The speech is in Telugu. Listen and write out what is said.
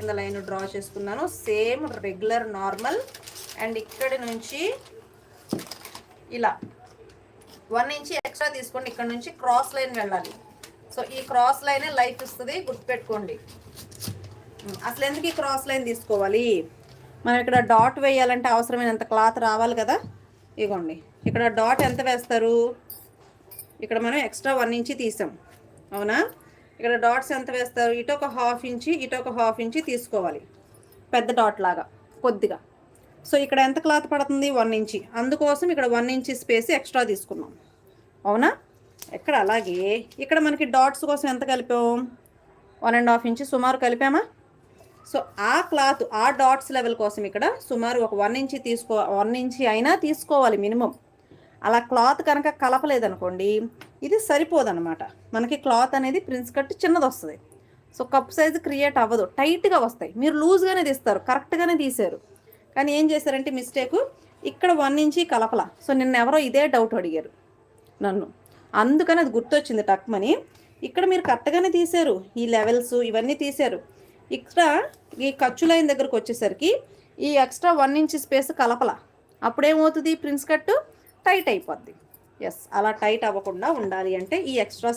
కింద లైన్ డ్రా చేసుకున్నాను. Same regular normal. అండ్ ఇక్కడి నుంచి ఇలా 1 ఇంచ్ ఎక్స్ట్రా తీసుకోండి. ఇక్కడ నుంచి క్రాస్ లైన్ వెళ్ళాలి. సో ఈ క్రాస్ లైనే లైఫ్ ఇస్తుంది, గుర్తుపెట్టుకోండి. అసలు ఎందుకు ఈ క్రాస్ లైన్ తీసుకోవాలి? మనం ఇక్కడ డాట్ వేయాలంటే అవసరమైనంత క్లాత్ రావాలి కదా. ఇగోండి, ఇక్కడ డాట్ ఎంత వేస్తారు? ఇక్కడ మనం ఎక్స్ట్రా 1 ఇంచ్ తీసాం, అవునా? ఇక్కడ డాట్స్ ఎంత వేస్తారు? ఇటు ఒక 1/2 ఇంచ్, ఇటు ఒక 1/2 ఇంచ్ తీసుకోవాలి, పెద్ద డాట్ లాగా కొద్దిగా. సో ఇక్కడ ఎంత క్లాత్ పడుతుంది? 1 ఇంచ్. అందుకోసం ఇక్కడ 1 ఇంచ్ స్పేస్ ఎక్స్ట్రా తీసుకున్నాం, అవునా? ఇక్కడ అలాగే ఇక్కడ మనకి డాట్స్ కోసం ఎంత కలిపాం? 1.5 ఇంచ్ సుమారు కలిపామా? సో ఆ క్లాత్, ఆ డాట్స్ లెవెల్ కోసం ఇక్కడ సుమారు ఒక 1 ఇంచ్ 1 ఇంచ్ అయినా తీసుకోవాలి మినిమం. అలా క్లాత్ కనుక కలపలేదనుకోండి, ఇది సరిపోదన్నమాట. మనకి క్లాత్ అనేది ప్రిన్స్ కట్ చిన్నది వస్తుంది. సో కప్ సైజు క్రియేట్ అవ్వదు, టైట్గా వస్తాయి. మీరు లూజ్గానే తీస్తారు, కరెక్ట్గానే తీశారు. కానీ ఏం చేశారంటే మిస్టేకు, ఇక్కడ 1 ఇంచ్ కలపల. సో నిన్న ఎవరో ఇదే డౌట్ అడిగారు నన్ను, అందుకని అది గుర్తొచ్చింది టక్మని. ఇక్కడ మీరు కరెక్ట్గానే తీశారు, ఈ లెవెల్స్ ఇవన్నీ తీశారు. ఇక్కడ ఈ ఖర్చు లైన్ దగ్గరకు వచ్చేసరికి ఈ ఎక్స్ట్రా 1 ఇంచ్ స్పేస్ కలపల. అప్పుడేమవుతుంది? ప్రిన్స్ కట్ టైట్ అయిపోద్ది. ఎస్, అలా టైట్ అవ్వకుండా ఉండాలి అంటే ఈ ఎక్స్ట్రా